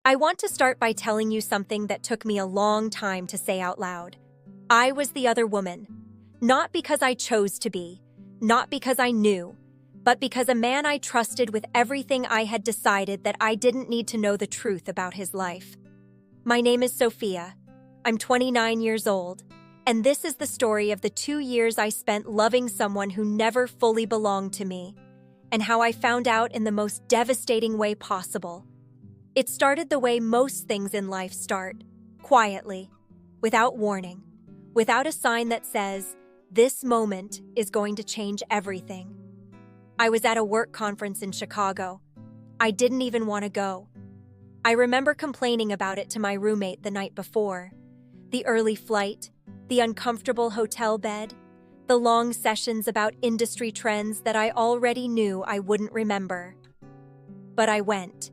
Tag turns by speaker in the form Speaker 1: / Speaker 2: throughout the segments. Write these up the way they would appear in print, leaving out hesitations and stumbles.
Speaker 1: I want to start by telling you something that took me a long time to say out loud. I was the other woman. Not because I chose to be, not because I knew, but because a man I trusted with everything I had decided that I didn't need to know the truth about his life. My name is Sophia. I'm 29 years old, and this is the story of the 2 years I spent loving someone who never fully belonged to me, and how I found out in the most devastating way possible. It started the way most things in life start, quietly, without warning, without a sign that says, "This moment is going to change everything." I was at a work conference in Chicago. I didn't even want to go. I remember complaining about it to my roommate the night before. The early flight, the uncomfortable hotel bed, the long sessions about industry trends that I already knew I wouldn't remember. But I went.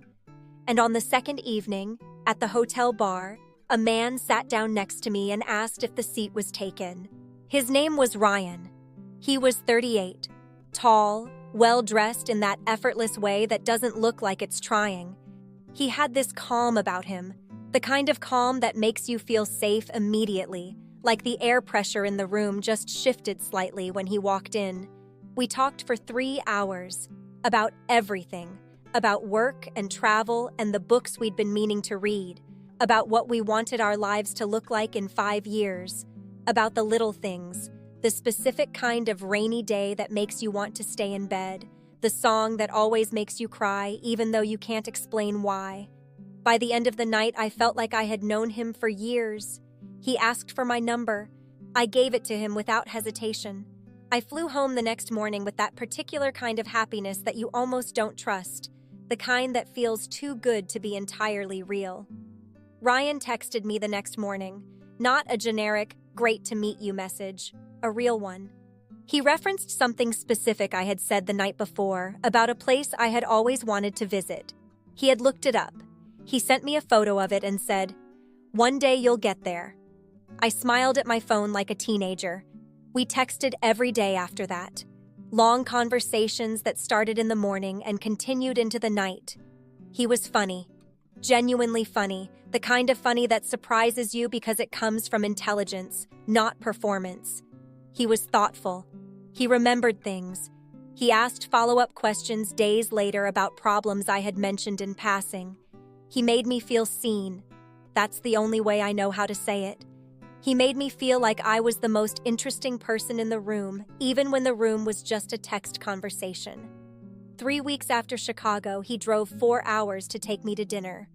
Speaker 1: And on the second evening, at the hotel bar, a man sat down next to me and asked if the seat was taken. His name was Ryan. He was 38, tall, well-dressed in that effortless way that doesn't look like it's trying. He had this calm about him, the kind of calm that makes you feel safe immediately, like the air pressure in the room just shifted slightly when he walked in. We talked for 3 hours, about everything, about work and travel and the books we'd been meaning to read, about what we wanted our lives to look like in 5 years, about the little things, the specific kind of rainy day that makes you want to stay in bed, the song that always makes you cry even though you can't explain why. By the end of the night, I felt like I had known him for years. He asked for my number. I gave it to him without hesitation. I flew home the next morning with that particular kind of happiness that you almost don't trust, the kind that feels too good to be entirely real. Ryan texted me the next morning, not a generic, "great to meet you" message, a real one. He referenced something specific I had said the night before about a place I had always wanted to visit. He had looked it up. He sent me a photo of it and said, "One day you'll get there." I smiled at my phone like a teenager. We texted every day after that. Long conversations that started in the morning and continued into the night. He was funny, genuinely funny, the kind of funny that surprises you because it comes from intelligence, not performance. He was thoughtful. He remembered things. He asked follow-up questions days later about problems I had mentioned in passing. He made me feel seen. That's the only way I know how to say it. He made me feel like I was the most interesting person in the room, even when the room was just a text conversation. 3 weeks after Chicago, he drove 4 hours to take me to dinner.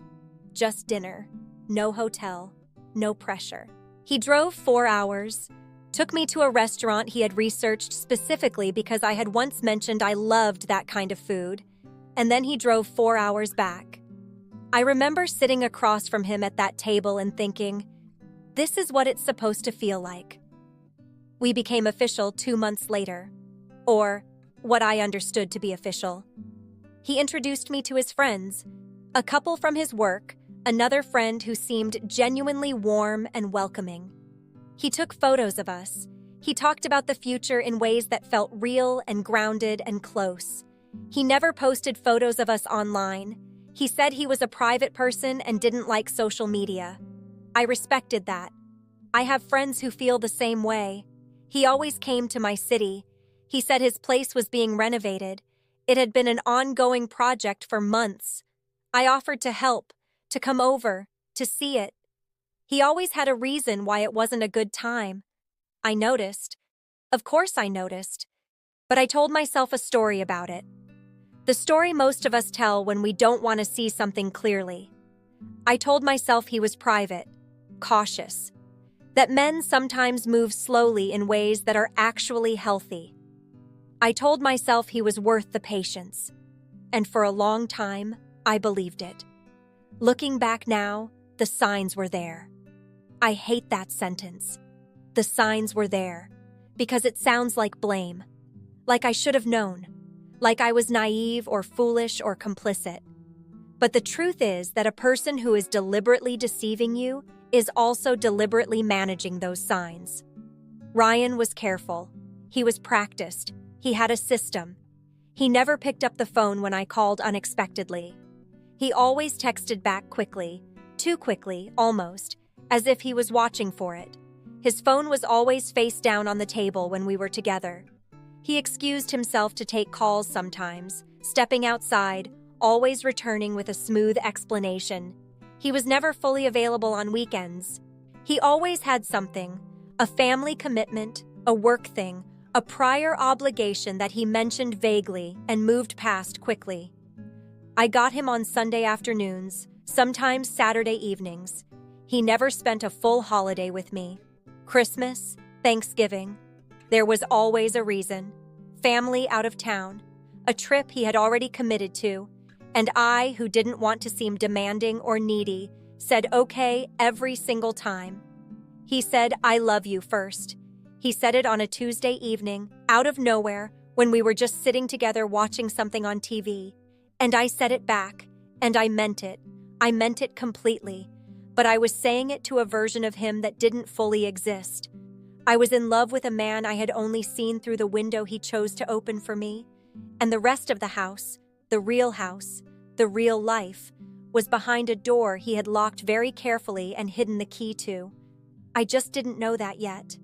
Speaker 1: Just dinner. No hotel. No pressure. He drove 4 hours, took me to a restaurant he had researched specifically because I had once mentioned I loved that kind of food, and then he drove 4 hours back. I remember sitting across from him at that table and thinking, this is what it's supposed to feel like. We became official 2 months later, or what I understood to be official. He introduced me to his friends, a couple from his work, another friend who seemed genuinely warm and welcoming. He took photos of us. He talked about the future in ways that felt real and grounded and close. He never posted photos of us online. He said he was a private person and didn't like social media. I respected that. I have friends who feel the same way. He always came to my city. He said his place was being renovated. It had been an ongoing project for months. I offered to help, to come over, to see it. He always had a reason why it wasn't a good time. I noticed. Of course I noticed. But I told myself a story about it. The story most of us tell when we don't want to see something clearly. I told myself he was private, cautious, that men sometimes move slowly in ways that are actually healthy. I told myself he was worth the patience, and for a long time, I believed it. Looking back now, the signs were there. I hate that sentence. The signs were there, because it sounds like blame, like I should have known, like I was naive or foolish or complicit. But the truth is that a person who is deliberately deceiving you is also deliberately managing those signs. Ryan was careful. He was practiced. He had a system. He never picked up the phone when I called unexpectedly. He always texted back quickly, too quickly, almost, as if he was watching for it. His phone was always face down on the table when we were together. He excused himself to take calls sometimes, stepping outside, always returning with a smooth explanation. He was never fully available on weekends. He always had something, a family commitment, a work thing, a prior obligation that he mentioned vaguely and moved past quickly. I got him on Sunday afternoons, sometimes Saturday evenings. He never spent a full holiday with me. Christmas, Thanksgiving. There was always a reason. Family out of town, a trip he had already committed to, and I, who didn't want to seem demanding or needy, said okay every single time. He said, "I love you" first. He said it on a Tuesday evening, out of nowhere, when we were just sitting together watching something on TV. And I said it back, and I meant it. I meant it completely. But I was saying it to a version of him that didn't fully exist. I was in love with a man I had only seen through the window he chose to open for me, and the rest of the house, the real life, was behind a door he had locked very carefully and hidden the key to. I just didn't know that yet.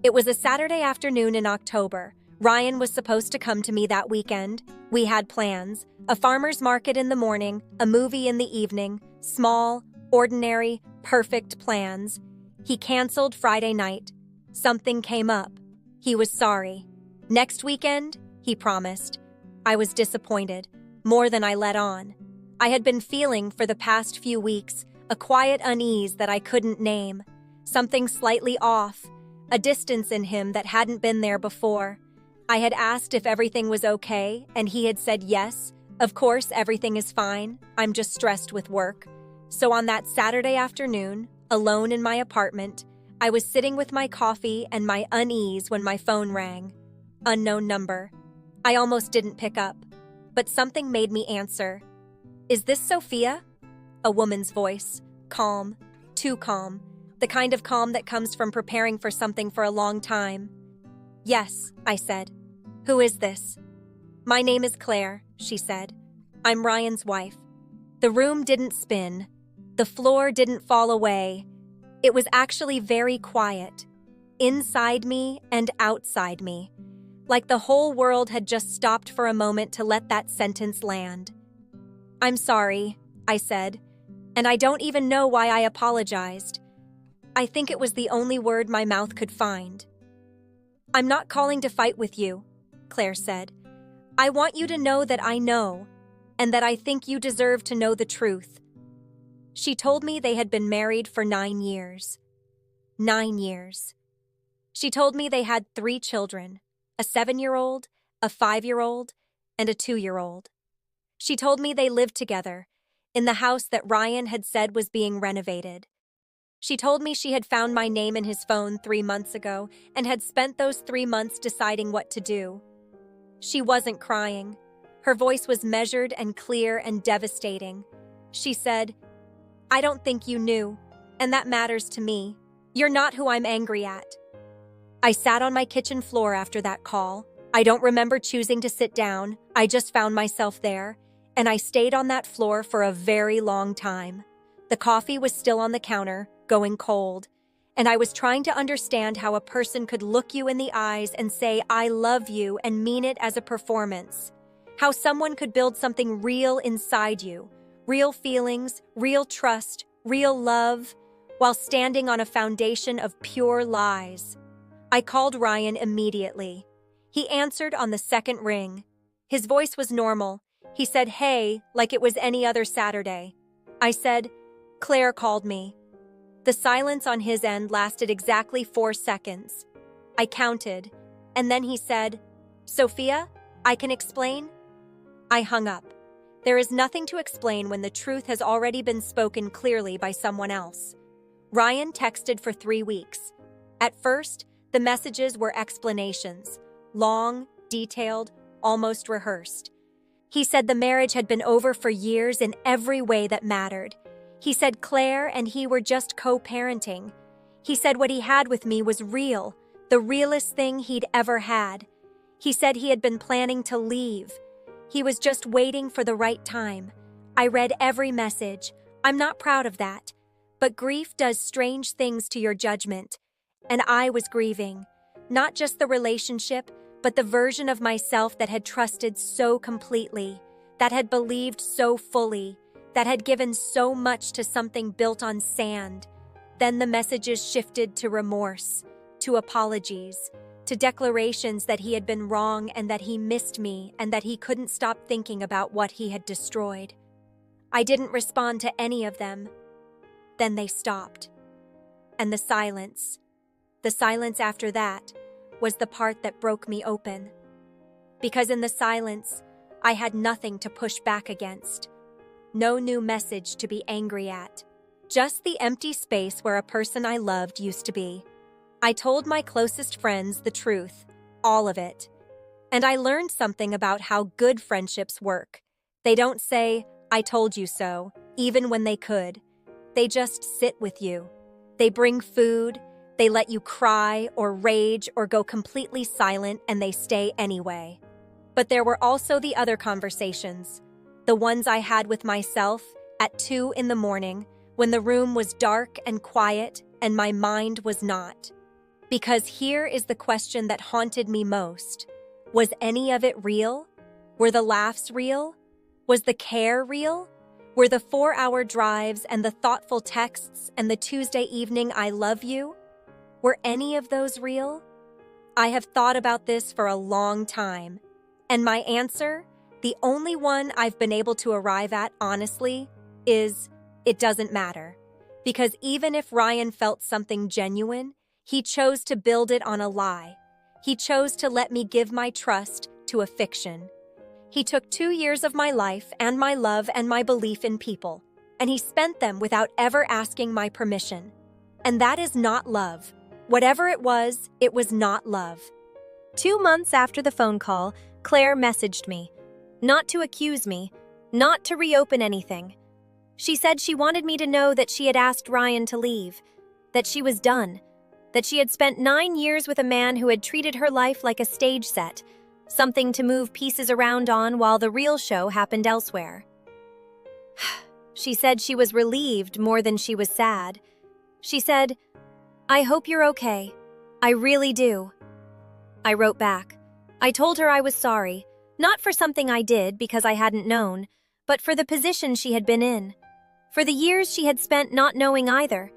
Speaker 1: It was a Saturday afternoon in October. Ryan was supposed to come to me that weekend. We had plans, a farmer's market in the morning, a movie in the evening, small, ordinary, perfect plans. He canceled Friday night. Something came up. He was sorry. Next weekend, he promised. I was disappointed, more than I let on. I had been feeling for the past few weeks a quiet unease that I couldn't name, something slightly off, a distance in him that hadn't been there before. I had asked if everything was okay, and he had said yes. Of course, everything is fine. I'm just stressed with work. So on that Saturday afternoon, alone in my apartment, I was sitting with my coffee and my unease when my phone rang. Unknown number. I almost didn't pick up, but something made me answer. "Is this Sophia?" A woman's voice. Calm. Too calm. The kind of calm that comes from preparing for something for a long time. "Yes," I said. "Who is this?" "My name is Claire," she said. "I'm Ryan's wife." The room didn't spin. The floor didn't fall away. It was actually very quiet, inside me and outside me, like the whole world had just stopped for a moment to let that sentence land. "I'm sorry," I said, and I don't even know why I apologized. I think it was the only word my mouth could find. "I'm not calling to fight with you," Claire said. "I want you to know that I know, and that I think you deserve to know the truth." She told me they had been married for 9 years. 9 years. She told me they had 3 children, a 7-year-old, a 5-year-old, and a 2-year-old. She told me they lived together, in the house that Ryan had said was being renovated. She told me she had found my name in his phone 3 months ago and had spent those 3 months deciding what to do. She wasn't crying. Her voice was measured and clear and devastating. She said, "I don't think you knew, and that matters to me. You're not who I'm angry at." I sat on my kitchen floor after that call. I don't remember choosing to sit down. I just found myself there, and I stayed on that floor for a very long time. The coffee was still on the counter, going cold, and I was trying to understand how a person could look you in the eyes and say, "I love you," and mean it as a performance. How someone could build something real inside you, real feelings, real trust, real love, while standing on a foundation of pure lies. I called Ryan immediately. He answered on the second ring. His voice was normal. He said, "Hey," like it was any other Saturday. I said, "Claire called me." The silence on his end lasted exactly 4 seconds. I counted, and then he said, "Sophia, I can explain?" I hung up. There is nothing to explain when the truth has already been spoken clearly by someone else. Ryan texted for 3 weeks. At first, the messages were explanations, long, detailed, almost rehearsed. He said the marriage had been over for years in every way that mattered. He said Claire and he were just co-parenting. He said what he had with me was real, the realest thing he'd ever had. He said he had been planning to leave. He was just waiting for the right time. I read every message. I'm not proud of that. But grief does strange things to your judgment. And I was grieving. Not just the relationship, but the version of myself that had trusted so completely, that had believed so fully, that had given so much to something built on sand. Then the messages shifted to remorse, to apologies, to declarations that he had been wrong and that he missed me and that he couldn't stop thinking about what he had destroyed. I didn't respond to any of them. Then they stopped. And the silence after that, was the part that broke me open. Because in the silence, I had nothing to push back against. No new message to be angry at. Just the empty space where a person I loved used to be. I told my closest friends the truth, all of it. And I learned something about how good friendships work. They don't say, "I told you so," even when they could. They just sit with you. They bring food, they let you cry or rage or go completely silent, and they stay anyway. But there were also the other conversations, the ones I had with myself at 2 in the morning when the room was dark and quiet and my mind was not. Because here is the question that haunted me most. Was any of it real? Were the laughs real? Was the care real? Were the 4-hour drives and the thoughtful texts and the Tuesday evening "I love you"? Were any of those real? I have thought about this for a long time, and my answer, the only one I've been able to arrive at honestly, is it doesn't matter. Because even if Ryan felt something genuine, he chose to build it on a lie. He chose to let me give my trust to a fiction. He took 2 years of my life and my love and my belief in people, and he spent them without ever asking my permission. And that is not love. Whatever it was not love.
Speaker 2: 2 months after the phone call, Claire messaged me. Not to accuse me, not to reopen anything. She said she wanted me to know that she had asked Ryan to leave, that she was done, that she had spent 9 years with a man who had treated her life like a stage set, something to move pieces around on while the real show happened elsewhere. She said she was relieved more than she was sad. She said, "I hope you're okay. I really do." I wrote back. I told her I was sorry, not for something I did because I hadn't known, but for the position she had been in, for the years she had spent not knowing either,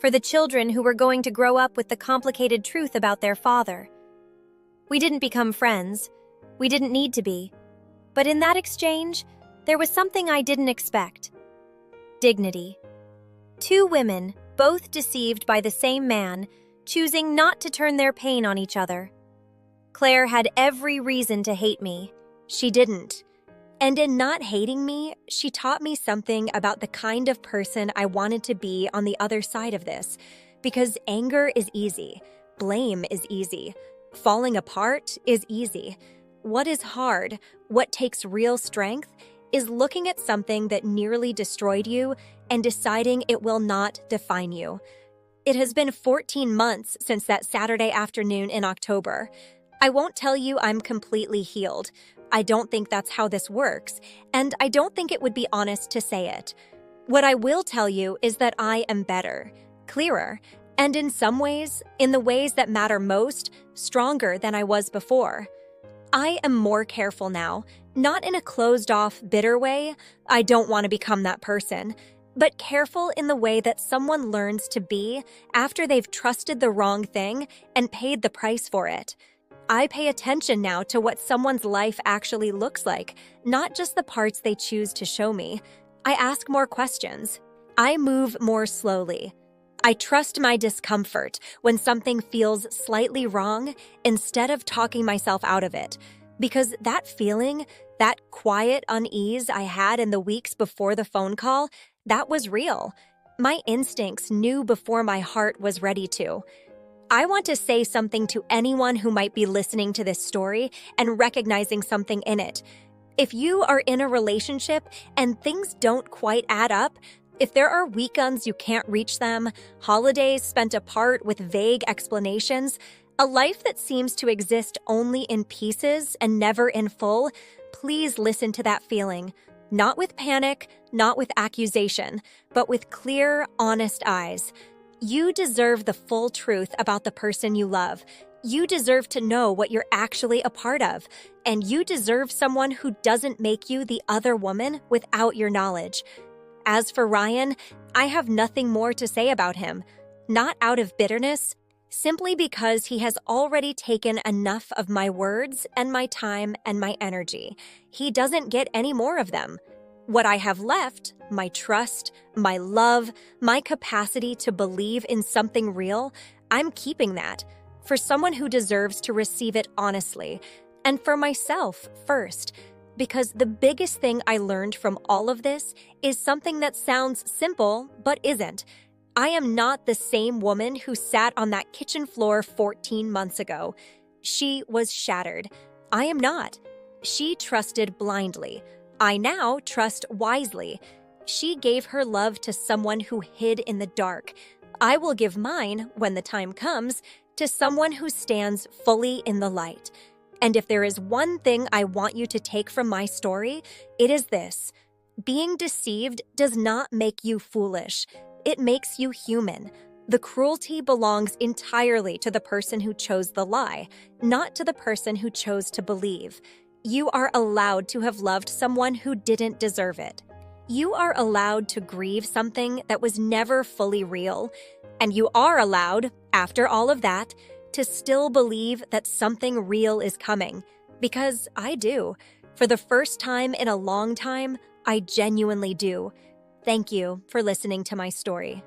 Speaker 2: for the children who were going to grow up with the complicated truth about their father. We didn't become friends. We didn't need to be. But in that exchange, there was something I didn't expect. Dignity. 2 women, both deceived by the same man, choosing not to turn their pain on each other. Claire had every reason to hate me.
Speaker 1: She didn't. And in not hating me, she taught me something about the kind of person I wanted to be on the other side of this. Because anger is easy. Blame is easy. Falling apart is easy. What is hard, what takes real strength, is looking at something that nearly destroyed you and deciding it will not define you. It has been 14 months since that Saturday afternoon in October. I won't tell you I'm completely healed. I don't think that's how this works, and I don't think it would be honest to say it. What I will tell you is that I am better, clearer, and in some ways, in the ways that matter most, stronger than I was before. I am more careful now, not in a closed-off, bitter way. I don't want to become that person, but careful in the way that someone learns to be after they've trusted the wrong thing and paid the price for it. I pay attention now to what someone's life actually looks like, not just the parts they choose to show me. I ask more questions. I move more slowly. I trust my discomfort when something feels slightly wrong instead of talking myself out of it. Because that feeling, that quiet unease I had in the weeks before the phone call, that was real. My instincts knew before my heart was ready to. I want to say something to anyone who might be listening to this story and recognizing something in it. If you are in a relationship and things don't quite add up, if there are weekends you can't reach them, holidays spent apart with vague explanations, a life that seems to exist only in pieces and never in full, please listen to that feeling. Not with panic, not with accusation, but with clear, honest eyes. You deserve the full truth about the person you love. You deserve to know what you're actually a part of. And you deserve someone who doesn't make you the other woman without your knowledge. As for Ryan, I have nothing more to say about him. Not out of bitterness, simply because he has already taken enough of my words and my time and my energy. He doesn't get any more of them. What I have left, my trust, my love, my capacity to believe in something real, I'm keeping that for someone who deserves to receive it honestly, and for myself first. Because the biggest thing I learned from all of this is something that sounds simple but isn't. I am not the same woman who sat on that kitchen floor 14 months ago. She was shattered. I am not. She trusted blindly. I now trust wisely. She gave her love to someone who hid in the dark. I will give mine, when the time comes, to someone who stands fully in the light. And if there is one thing I want you to take from my story, it is this. Being deceived does not make you foolish. It makes you human. The cruelty belongs entirely to the person who chose the lie, not to the person who chose to believe. You are allowed to have loved someone who didn't deserve it. You are allowed to grieve something that was never fully real. And you are allowed, after all of that, to still believe that something real is coming. Because I do. For the first time in a long time, I genuinely do. Thank you for listening to my story.